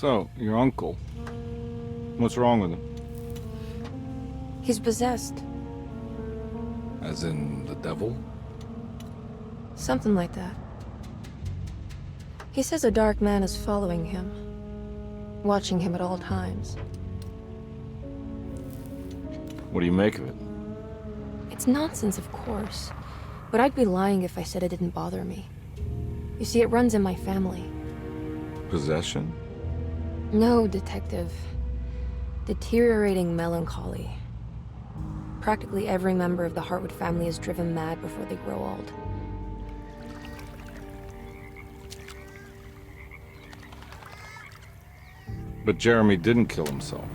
So, your uncle. What's wrong with him? He's possessed. As in the devil? Something like that. He says a dark man is following him, watching him at all times. What do you make of it? It's nonsense, of course, but I'd be lying if I said it didn't bother me. You see, it runs in my family. Possession? No, detective. Deteriorating melancholy. Practically every member of the Hartwood family is driven mad before they grow old. But Jeremy didn't kill himself.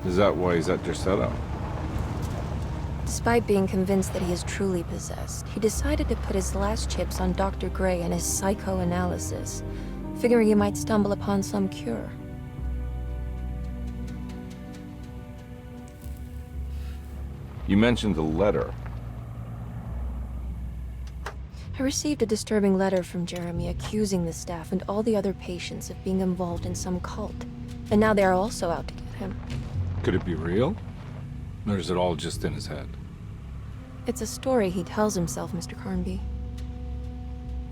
Is that why he's at your setup? Despite being convinced that he is truly possessed, he decided to put his last chips on Dr. Gray and his psychoanalysis, figuring he might stumble upon some cure. You mentioned a letter. I received a disturbing letter from Jeremy accusing the staff and all the other patients of being involved in some cult. And now they are also out to get him. Could it be real? Or is it all just in his head? It's a story he tells himself, Mr. Karnbi.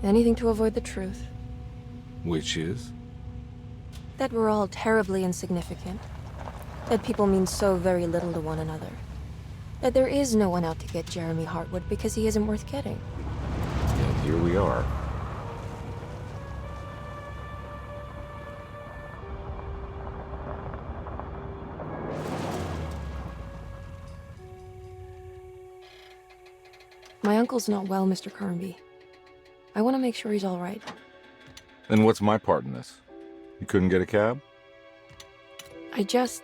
Anything to avoid the truth. Which is? That we're all terribly insignificant. That people mean so very little to one another. That there is no one out to get Jeremy Hartwood because he isn't worth getting. And here we are. My uncle's not well, Mr. Karnbi. I want to make sure he's all right. Then what's my part in this? You couldn't get a cab? I just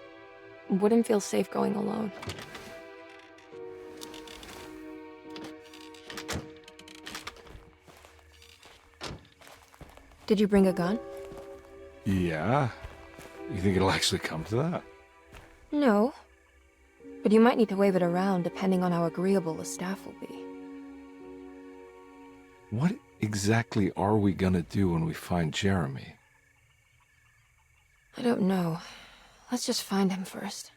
wouldn't feel safe going alone. Did you bring a gun? Yeah. You think it'll actually come to that? No. But you might need to wave it around depending on how agreeable the staff will be. What exactly are we gonna do when we find Jeremy? I don't know. Let's just find him first.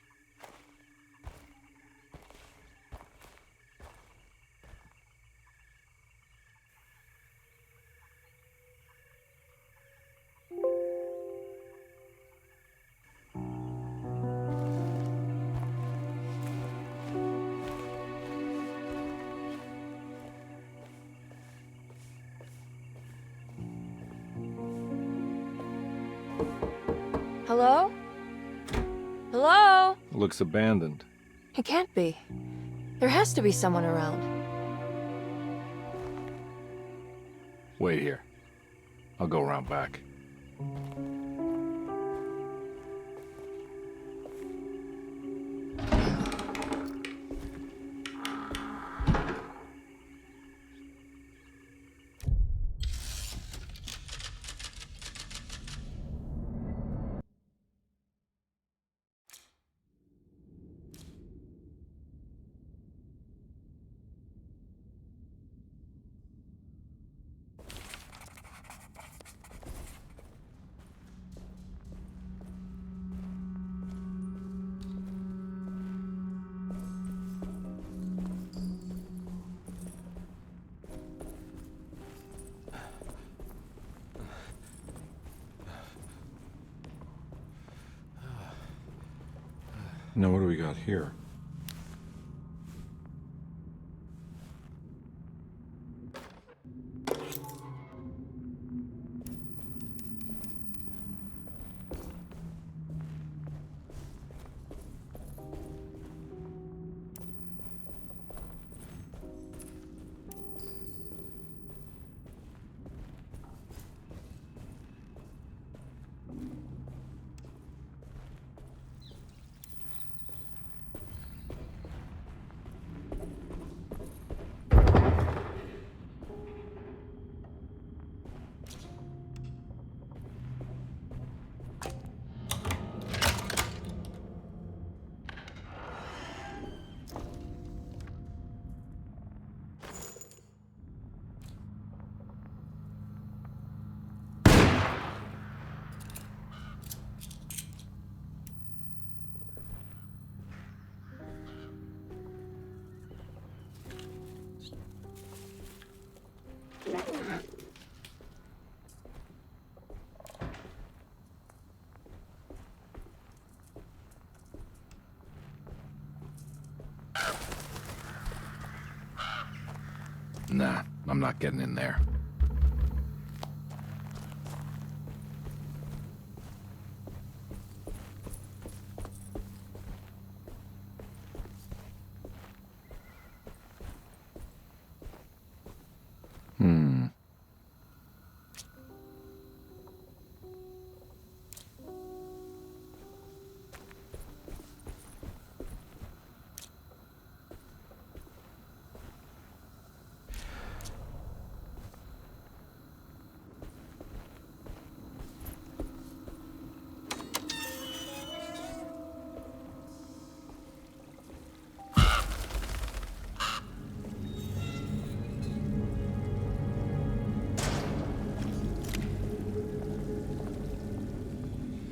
Hello? Hello? Looks abandoned. It can't be. There has to be someone around. Wait here. I'll go around back. Now what do we got here? Nah, I'm not getting in there.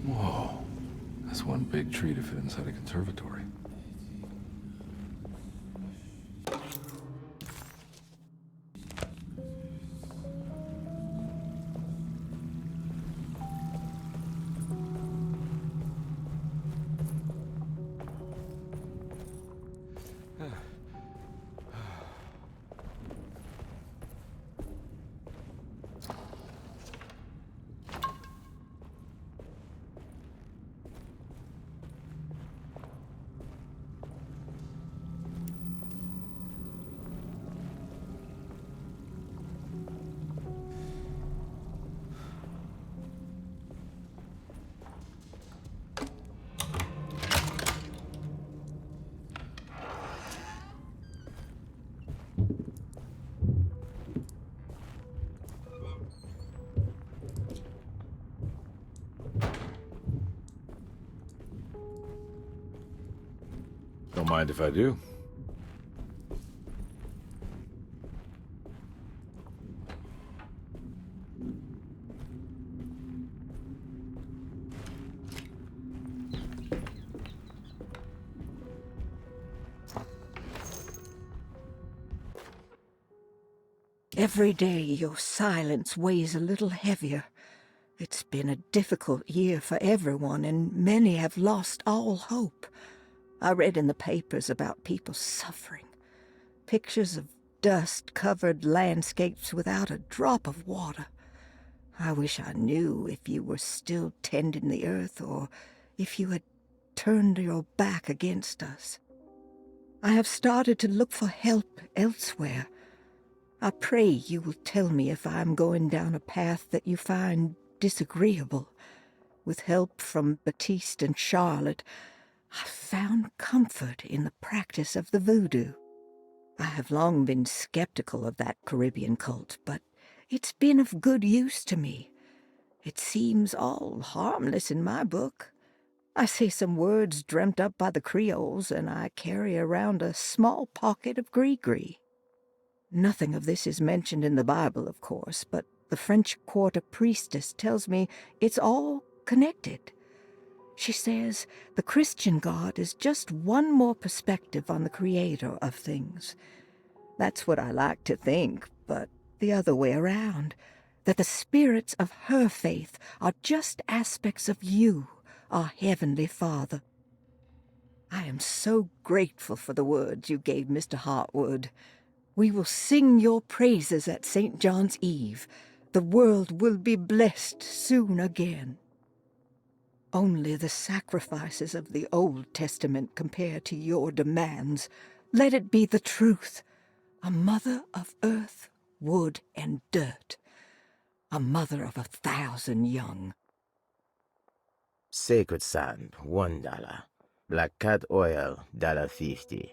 Whoa. That's one big tree to fit inside a conservatory. Don't mind if I do. Every day your silence weighs a little heavier. It's been a difficult year for everyone, and many have lost all hope. I read in the papers about people suffering. Pictures of dust-covered landscapes without a drop of water. I wish I knew if you were still tending the earth or if you had turned your back against us. I have started to look for help elsewhere. I pray you will tell me if I am going down a path that you find disagreeable. With help from Baptiste and Charlotte, I found comfort in the practice of the voodoo. I have long been skeptical of that Caribbean cult, but it's been of good use to me. It seems all harmless in my book. I say some words dreamt up by the Creoles, and I carry around a small pocket of gris-gris. Nothing of this is mentioned in the Bible, of course, but the French Quarter priestess tells me it's all connected. She says the Christian God is just one more perspective on the creator of things. That's what I like to think, but the other way around, that the spirits of her faith are just aspects of you, our Heavenly Father. I am so grateful for the words you gave Mr. Hartwood. We will sing your praises at St. John's Eve. The world will be blessed soon again. Only the sacrifices of the Old Testament compare to your demands. Let it be the truth. A mother of earth, wood, and dirt. A mother of 1,000 young. Sacred sand, $1. Black cat oil, $1.50.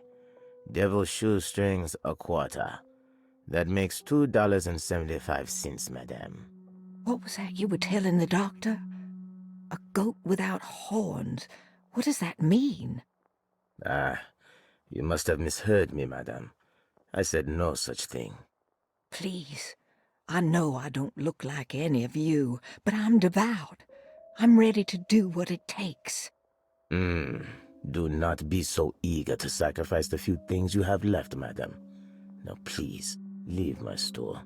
Devil shoestrings, a quarter. That makes $2.75, madame. What was that you were telling the doctor? A goat without horns. What does that mean? Ah, you must have misheard me, madame. I said no such thing. Please, I know I don't look like any of you, but I'm devout. I'm ready to do what it takes. Do not be so eager to sacrifice the few things you have left, madam. Now please, leave my store.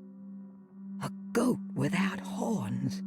A goat without horns.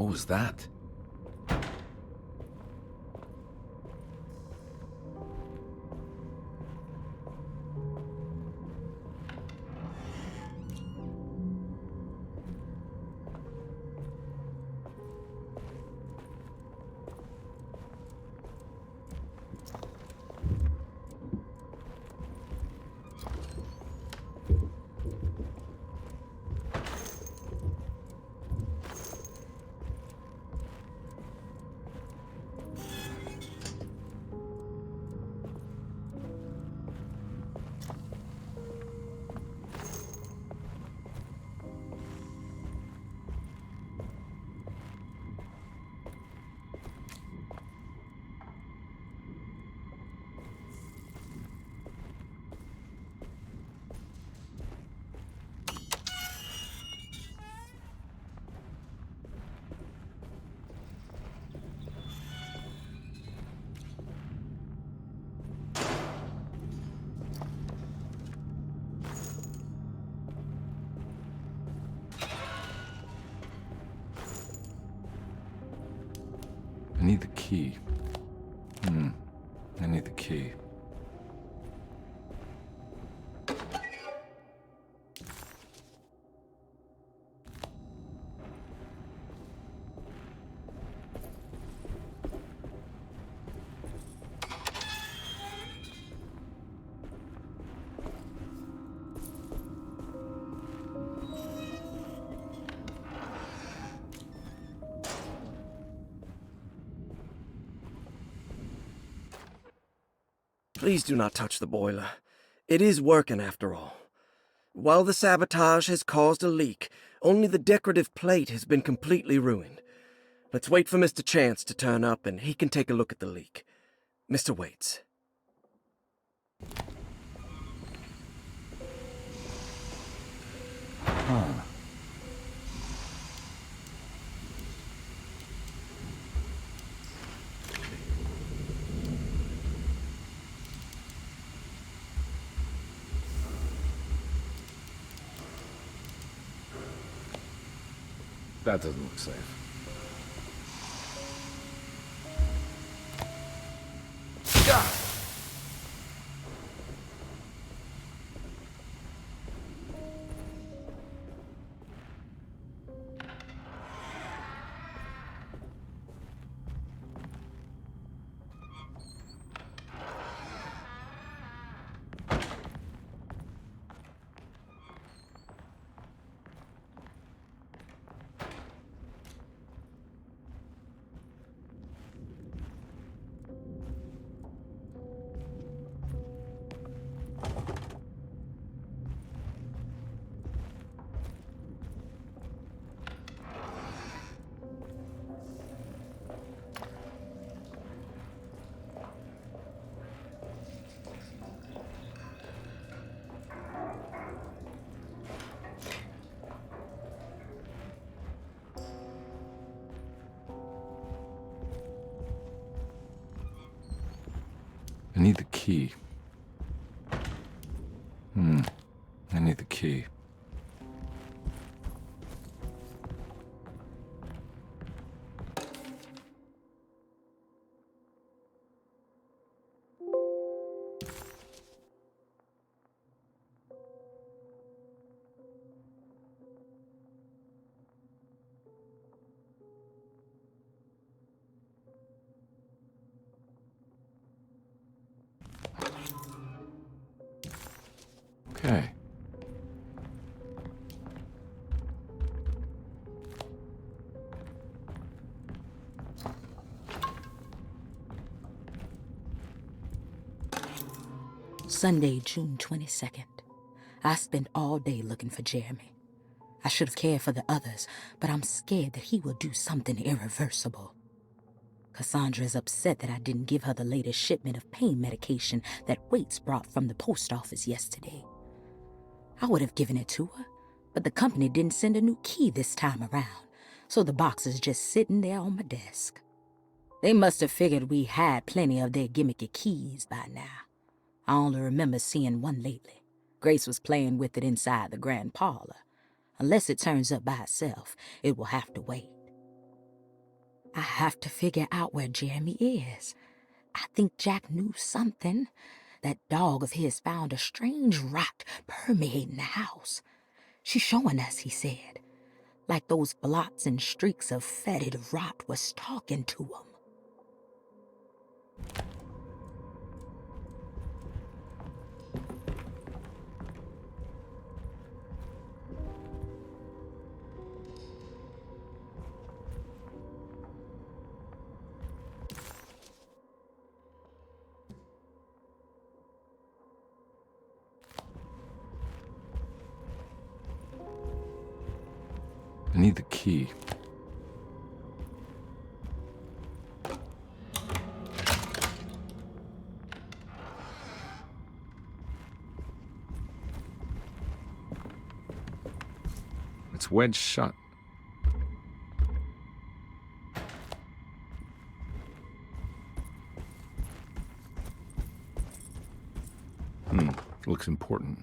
What was that? I need the key. I need the key. Please do not touch the boiler. It is working after all. While the sabotage has caused a leak, only the decorative plate has been completely ruined. Let's wait for Mr. Chance to turn up and he can take a look at the leak. Mr. Waits. That doesn't look safe. I need the key. I need the key. Okay. Sunday, June 22nd. I spent all day looking for Jeremy. I should have cared for the others, but I'm scared that he will do something irreversible. Cassandra is upset that I didn't give her the latest shipment of pain medication that Waits brought from the post office yesterday. I would have given it to her, but the company didn't send a new key this time around, so the box is just sitting there on my desk. They must have figured we had plenty of their gimmicky keys by now. I only remember seeing one lately. Grace was playing with it inside the grand parlor. Unless it turns up by itself, it will have to wait. I have to figure out where Jeremy is. I think Jack knew something. That dog of his found a strange rot permeating the house. She's showing us, he said. Like those blots and streaks of fetid rot was talking to him. I need the key. It's wedged shut. Looks important.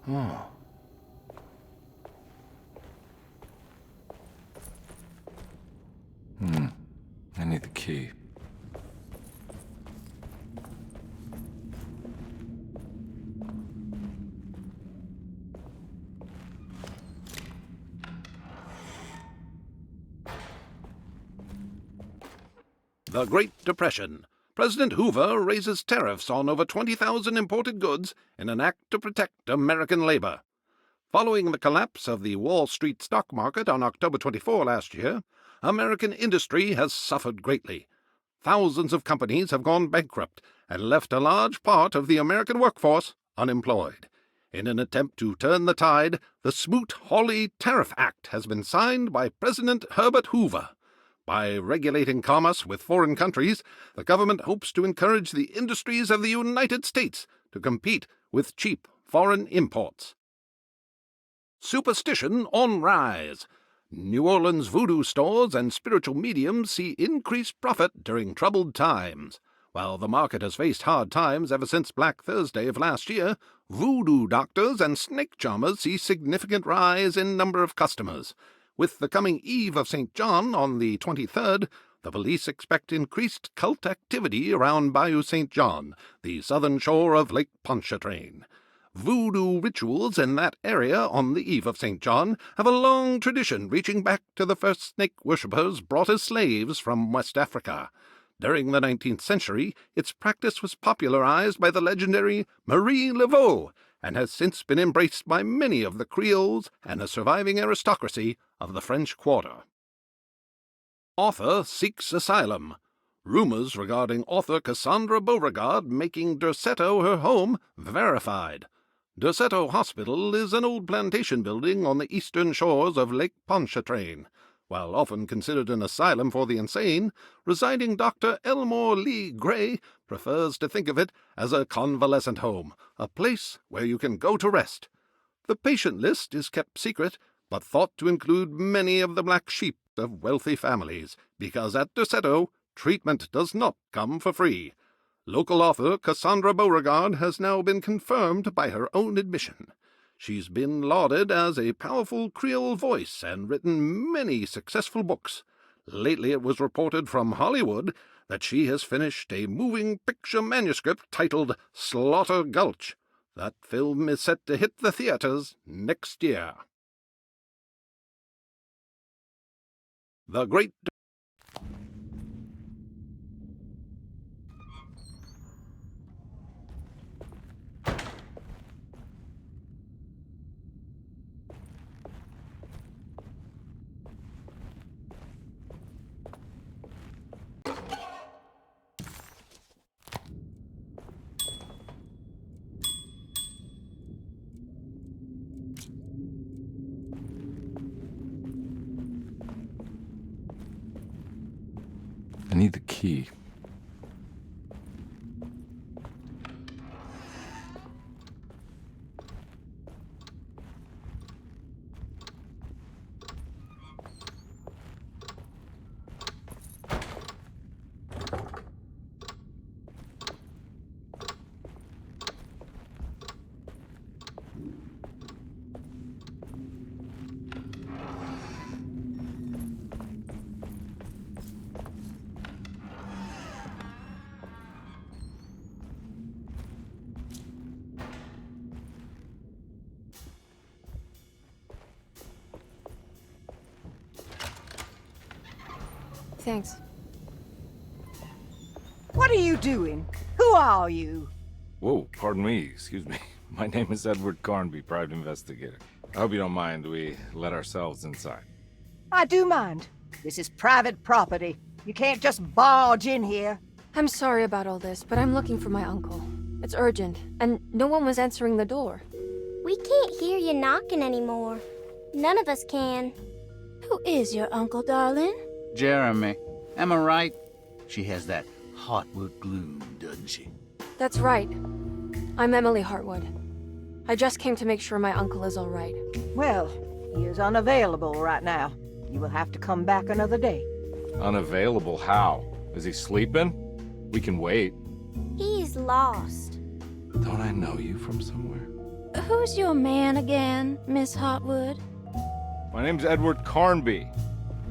Oh. I need the key. The Great Depression. President Hoover raises tariffs on over 20,000 imported goods in an act to protect American labor. Following the collapse of the Wall Street stock market on October 24 last year, American industry has suffered greatly. Thousands of companies have gone bankrupt and left a large part of the American workforce unemployed. In an attempt to turn the tide, the Smoot-Hawley Tariff Act has been signed by President Herbert Hoover. By regulating commerce with foreign countries, the government hopes to encourage the industries of the United States to compete with cheap foreign imports. Superstition on rise. New Orleans voodoo stores and spiritual mediums see increased profit during troubled times. While the market has faced hard times ever since Black Thursday of last year, voodoo doctors and snake charmers see significant rise in number of customers. With the coming Eve of St. John on the 23rd, the police expect increased cult activity around Bayou St. John, the southern shore of Lake Pontchartrain. Voodoo rituals in that area on the Eve of St. John have a long tradition reaching back to the first snake worshippers brought as slaves from West Africa. During the 19th century, its practice was popularized by the legendary Marie Laveau, and has since been embraced by many of the Creoles and a surviving aristocracy of the French Quarter. Author seeks asylum. Rumors regarding author Cassandra Beauregard making Derceto her home verified. Derceto Hospital is an old plantation building on the eastern shores of Lake Pontchartrain. While often considered an asylum for the insane, residing Dr. Elmore Lee Gray prefers to think of it as a convalescent home, a place where you can go to rest. The patient list is kept secret, but thought to include many of the black sheep of wealthy families, because at Derceto, treatment does not come for free. Local author Cassandra Beauregard has now been confirmed by her own admission. She's been lauded as a powerful Creole voice and written many successful books. Lately it was reported from Hollywood that she has finished a moving picture manuscript titled Slaughter Gulch. That film is set to hit the theaters next year. The Great I need the key. Thanks. What are you doing? Who are you? Whoa, pardon me, excuse me. My name is Edward Karnbi, private investigator. I hope you don't mind we let ourselves inside. I do mind. This is private property. You can't just barge in here. I'm sorry about all this, but I'm looking for my uncle. It's urgent, and no one was answering the door. We can't hear you knocking anymore. None of us can. Who is your uncle, darling? Jeremy. Am I right? She has that Hartwood gloom, doesn't she? That's right. I'm Emily Hartwood. I just came to make sure my uncle is all right. Well, he is unavailable right now. You will have to come back another day. Unavailable how? Is he sleeping? We can wait. He's lost. Don't I know you from somewhere? Who's your man again, Miss Hartwood? My name's Edward Karnbi,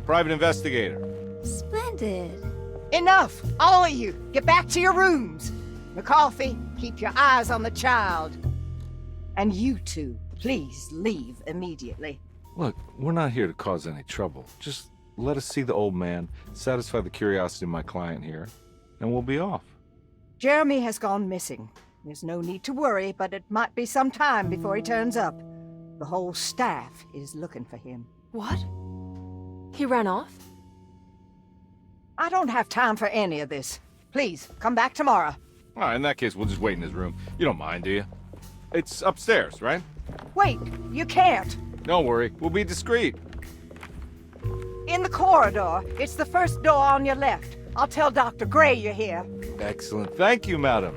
private investigator. Splendid. Enough! All of you! Get back to your rooms! McCarthy, keep your eyes on the child. And you two, please leave immediately. Look, we're not here to cause any trouble. Just let us see the old man, satisfy the curiosity of my client here, and we'll be off. Jeremy has gone missing. There's no need to worry, but it might be some time before he turns up. The whole staff is looking for him. What? He ran off? I don't have time for any of this. Please, come back tomorrow. All right, in that case, we'll just wait in his room. You don't mind, do you? It's upstairs, right? Wait, you can't. Don't worry, we'll be discreet. In the corridor. It's the first door on your left. I'll tell Dr. Gray you're here. Excellent. Thank you, madam.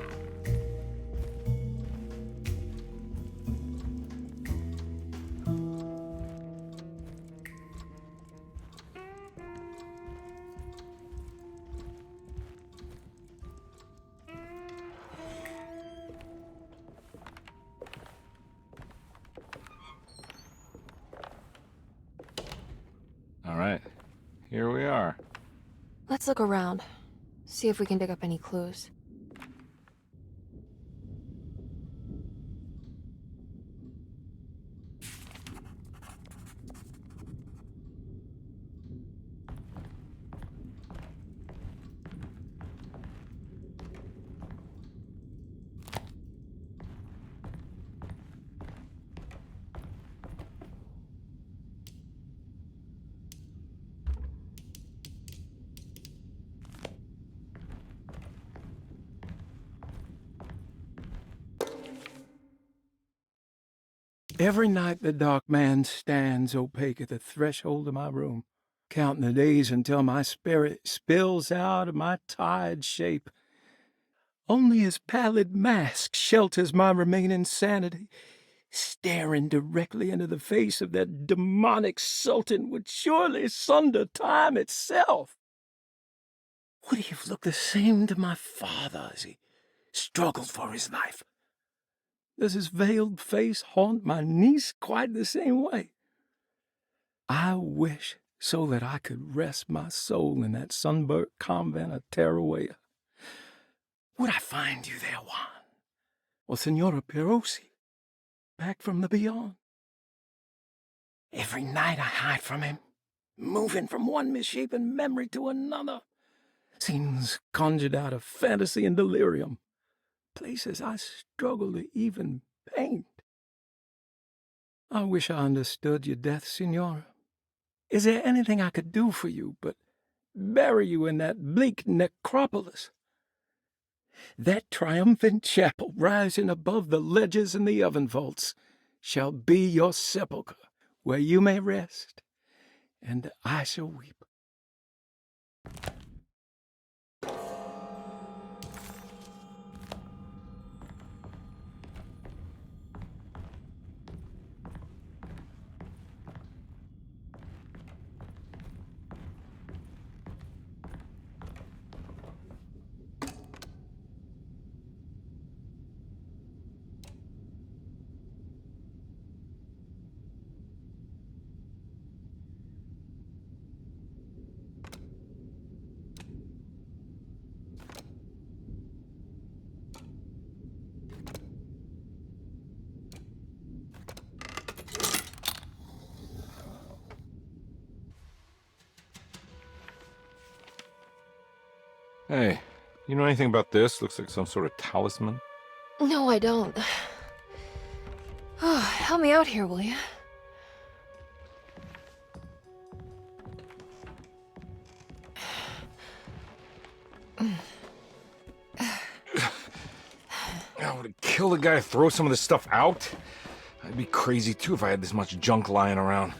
All right, here we are. Let's look around. See if we can dig up any clues. Every night the dark man stands opaque at the threshold of my room, counting the days until my spirit spills out of my tired shape. Only his pallid mask shelters my remaining sanity. Staring directly into the face of that demonic sultan would surely sunder time itself. Would he have looked the same to my father as he struggled for his life? Does his veiled face haunt my niece quite the same way? I wish so that I could rest my soul in that sunburnt convent of Teruel. Would I find you there, Juan? Or Senora Perosi, back from the beyond? Every night I hide from him, moving from one misshapen memory to another. Scenes conjured out of fantasy and delirium. Places I struggle to even paint. I wish I understood your death, Signora. Is there anything I could do for you but bury you in that bleak necropolis? That triumphant chapel rising above the ledges and the oven vaults shall be your sepulchre, where you may rest, and I shall weep. Hey, you know anything about this? Looks like some sort of talisman. No, I don't. Oh, help me out here, will you? I would kill the guy to throw some of this stuff out. I'd be crazy too if I had this much junk lying around.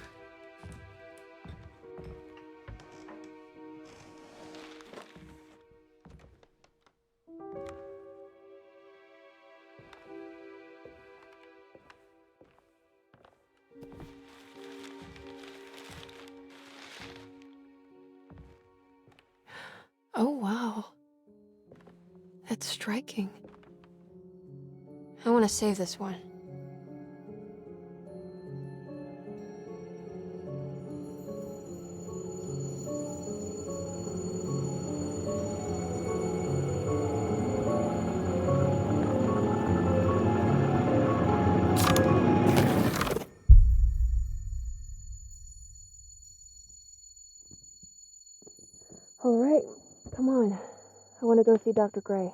Oh, wow. That's striking. I want to save this one. All right, come on. I want to go see Dr. Gray.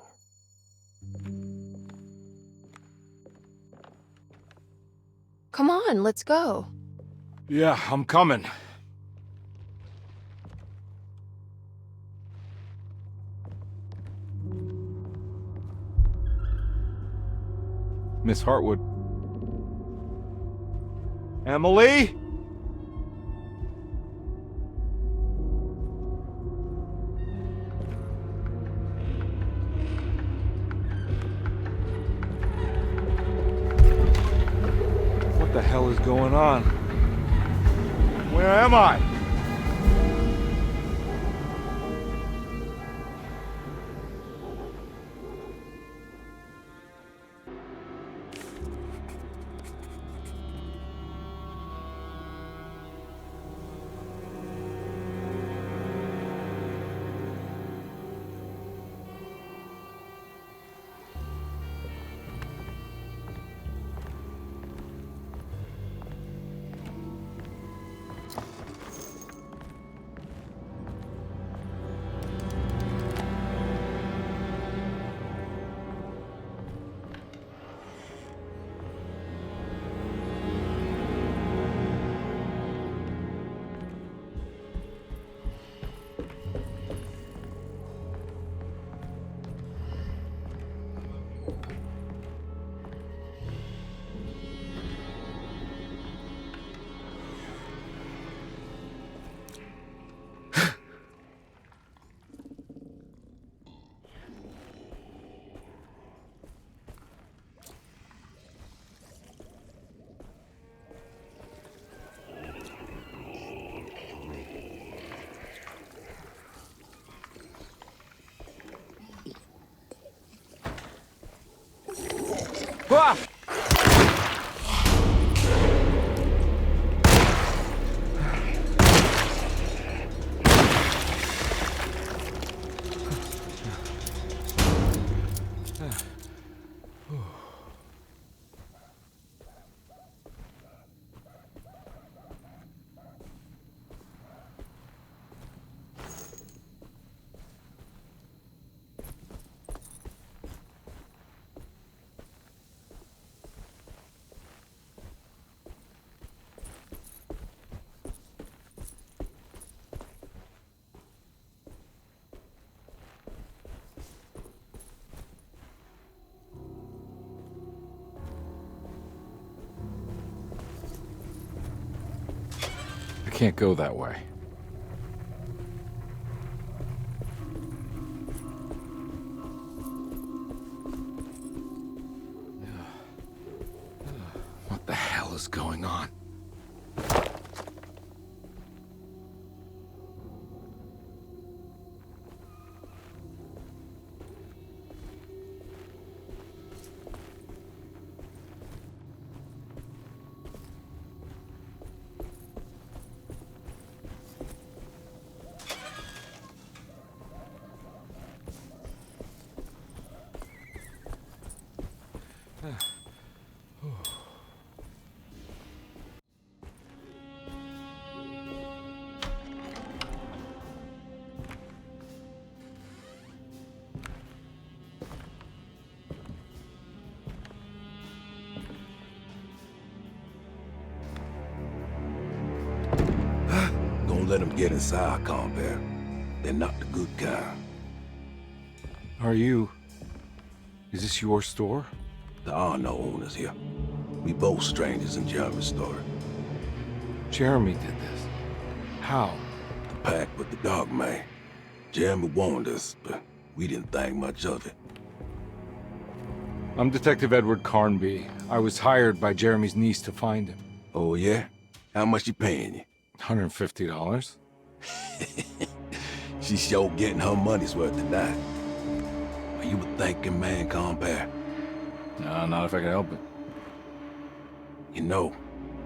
Come on, let's go. Yeah, I'm coming. Miss Hartwood. Emily? What the hell is going on? Where am I? Ah! I can't go that way. What the hell is going on? let them get inside, compare. They're not the good kind. Are you... Is this your store? There are no owners here. We both strangers in Jeremy's story. Jeremy did this. How? The pact with the dog man. Jeremy warned us, but we didn't think much of it. I'm Detective Edward Karnbi. I was hired by Jeremy's niece to find him. Oh, yeah? How much she paying you? $150. She's sure getting her money's worth tonight. Are you a thinking man, compare? No, not if I can help it. You know,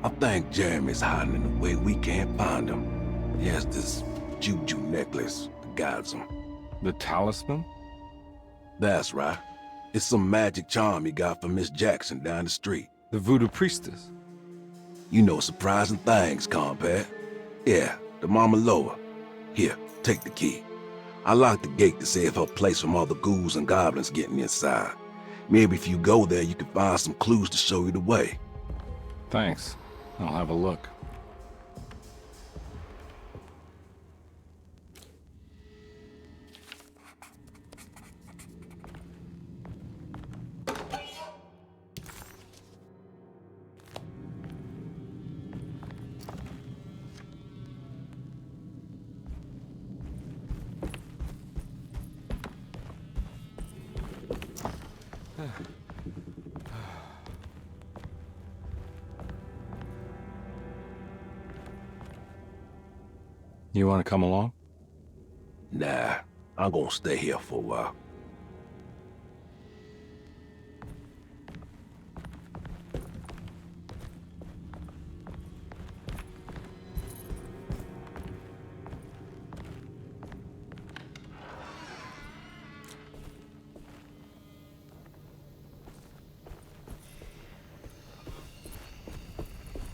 I think Jeremy's hiding in a way we can't find him. He has this juju necklace that guides him. The talisman? That's right. It's some magic charm he got from Miss Jackson down the street. The voodoo priestess? You know surprising things, compare. Yeah, the Mama Loa. Here, take the key. I locked the gate to save her place from all the ghouls and goblins getting inside. Maybe if you go there, you can find some clues to show you the way. Thanks. I'll have a look. You want to come along? Nah, I'm gonna stay here for a while.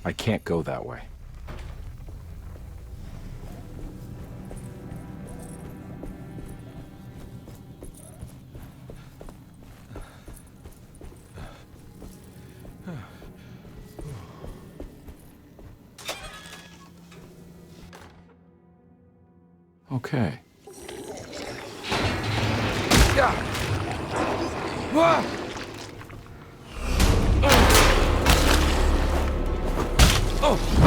I can't go that way. Okay. Yeah. Ah! Oh!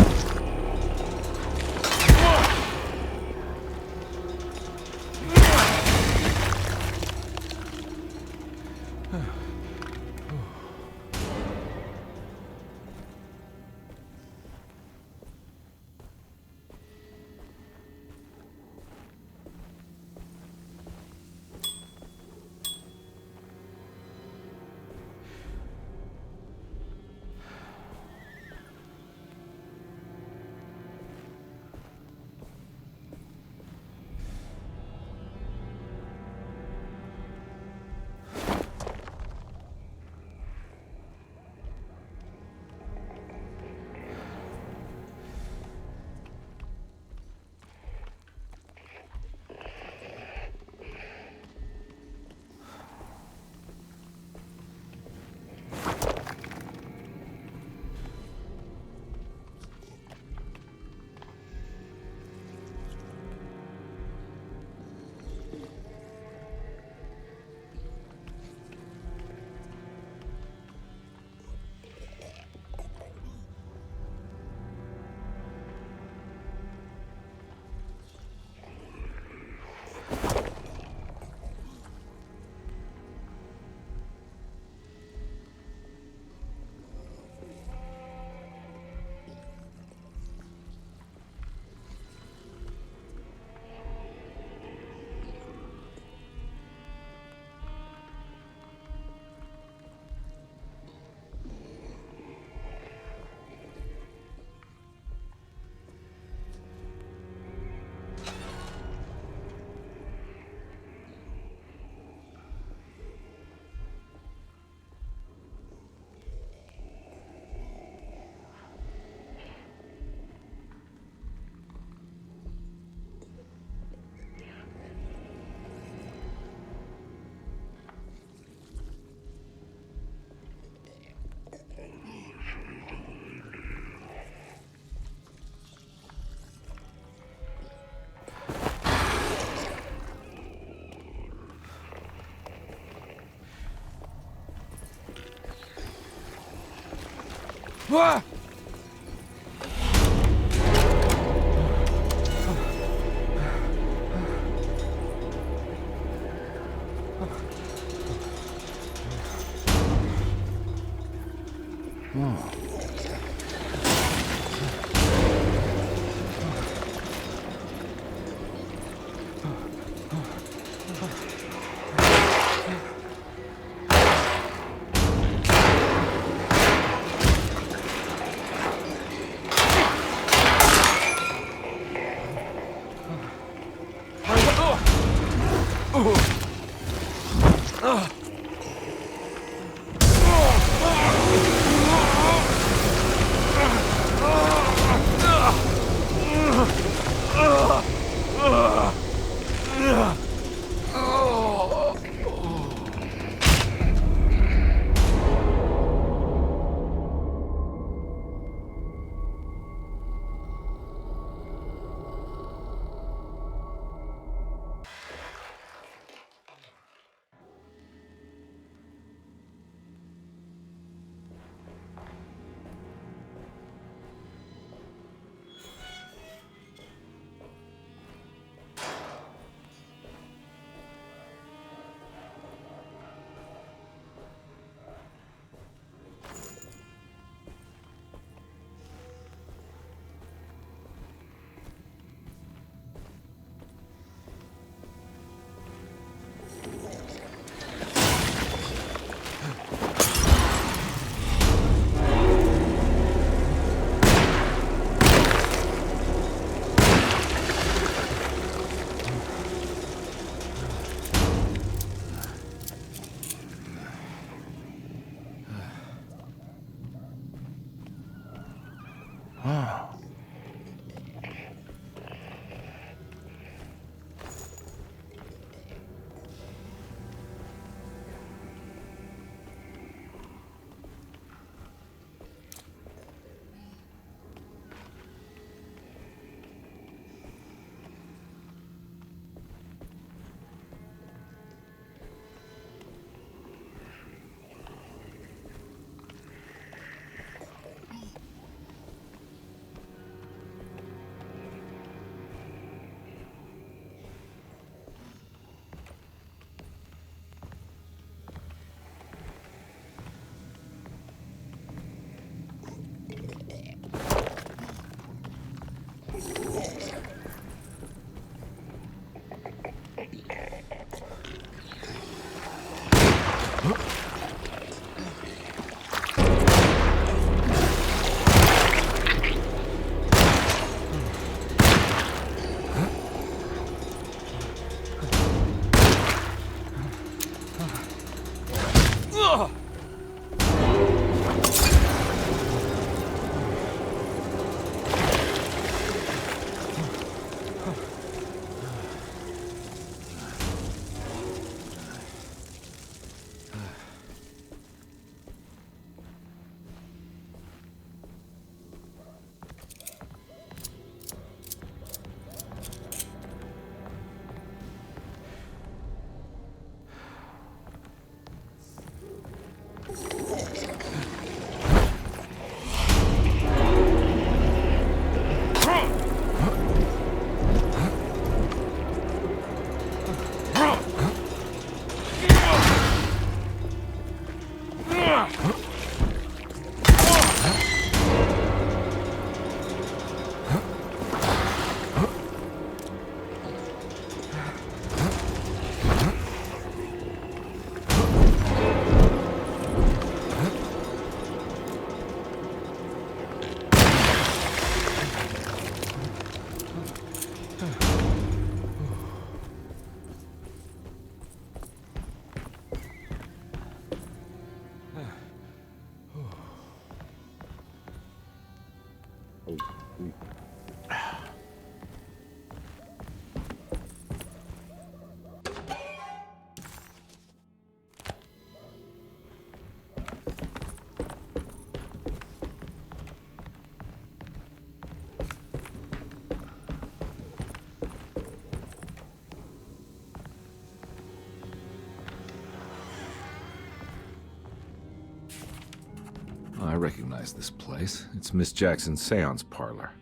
I recognize this place. It's Miss Jackson's seance parlor.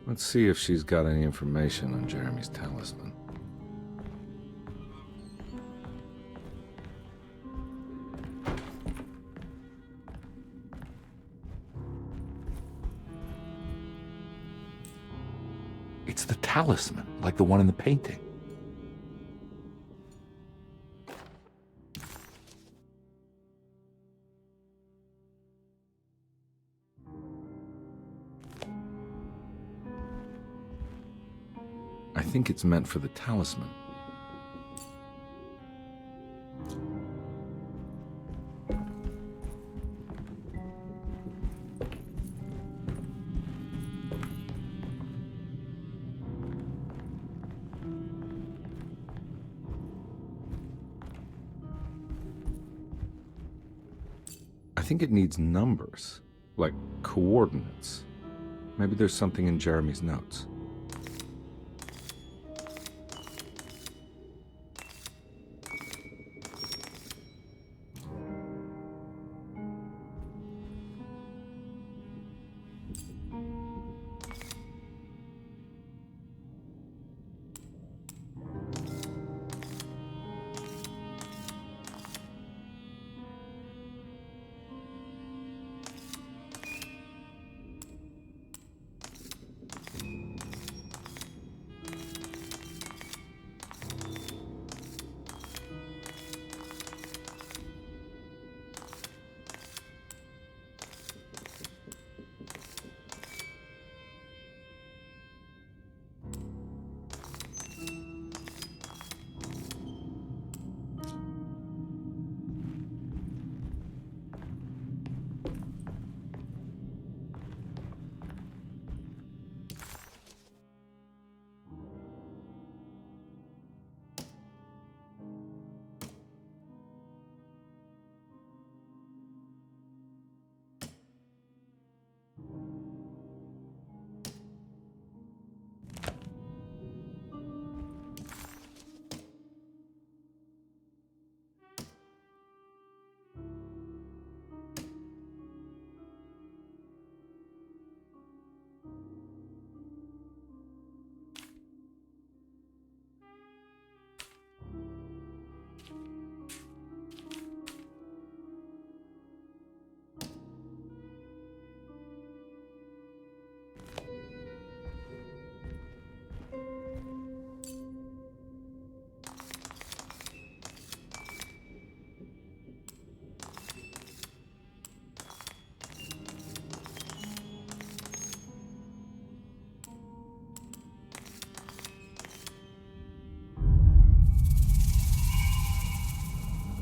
Let's see if she's got any information on Jeremy's talisman. It's the talisman, like the one in the painting. I think it's meant for the talisman. I think it needs numbers, like coordinates. Maybe there's something in Jeremy's notes.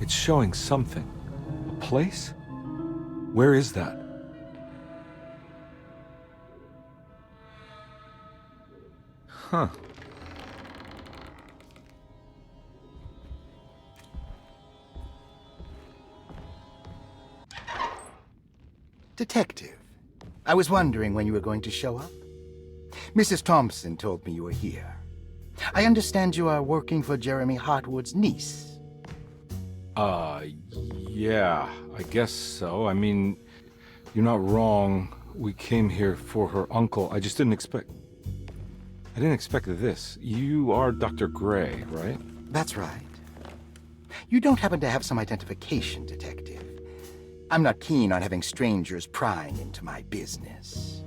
It's showing something. A place? Where is that? Huh. Detective, I was wondering when you were going to show up. Mrs. Thompson told me you were here. I understand you are working for Jeremy Hartwood's niece. Yeah, I guess so. I mean, you're not wrong. We came here for her uncle. I just didn't expect... I didn't expect this. You are Dr. Gray, right? That's right. You don't happen to have some identification, Detective. I'm not keen on having strangers prying into my business.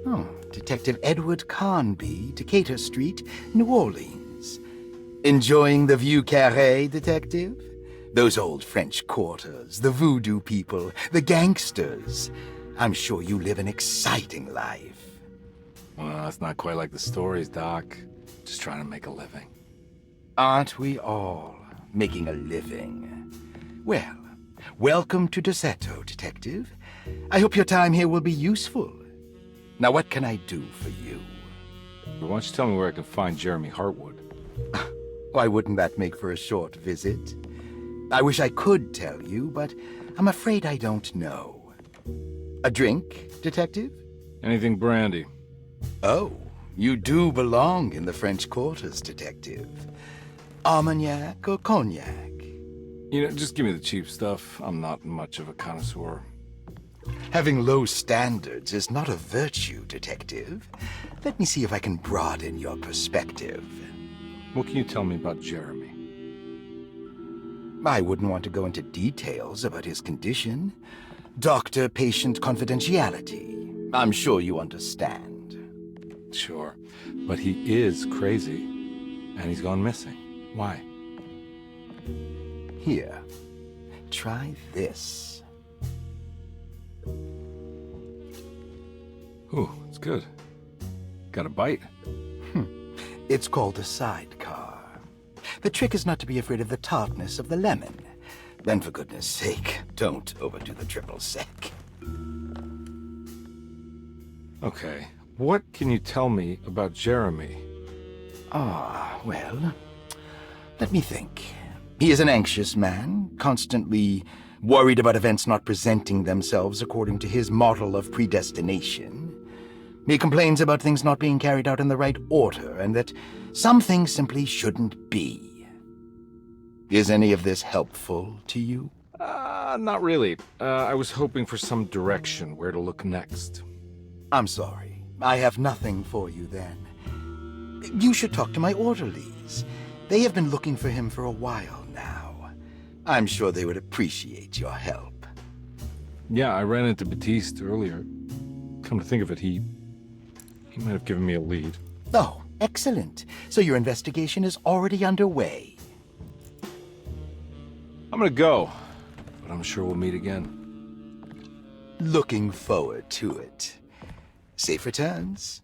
Oh, Detective Edward Karnbi, Decatur Street, New Orleans. Enjoying the Vieux Carré, Detective? Those old French quarters, the voodoo people, the gangsters. I'm sure you live an exciting life. Well, it's not quite like the stories, Doc. Just trying to make a living. Aren't we all making a living? Well, welcome to Deseto, Detective. I hope your time here will be useful. Now, what can I do for you? Why don't you tell me where I can find Jeremy Hartwood? Why wouldn't that make for a short visit? I wish I could tell you, but I'm afraid I don't know. A drink, Detective? Anything brandy. Oh, you do belong in the French quarters, Detective. Armagnac or cognac? You know, just give me the cheap stuff. I'm not much of a connoisseur. Having low standards is not a virtue, Detective. Let me see if I can broaden your perspective. What can you tell me about Jeremy? I wouldn't want to go into details about his condition. Doctor-patient confidentiality. I'm sure you understand. Sure, but he is crazy, and he's gone missing. Why? Here, try this. Ooh, it's good. Got a bite? It's called a sidecar. The trick is not to be afraid of the tartness of the lemon. Then, for goodness sake, don't overdo the triple sec. Okay, what can you tell me about Jeremy? Well, let me think. He is an anxious man, constantly worried about events not presenting themselves according to his model of predestination. He complains about things not being carried out in the right order, and that some things simply shouldn't be. Is any of this helpful to you? Not really. I was hoping for some direction where to look next. I'm sorry. I have nothing for you then. You should talk to my orderlies. They have been looking for him for a while now. I'm sure they would appreciate your help. Yeah, I ran into Batiste earlier. Come to think of it, he might have given me a lead. Oh, excellent. So your investigation is already underway. I'm gonna go, but I'm sure we'll meet again. Looking forward to it. Safe returns.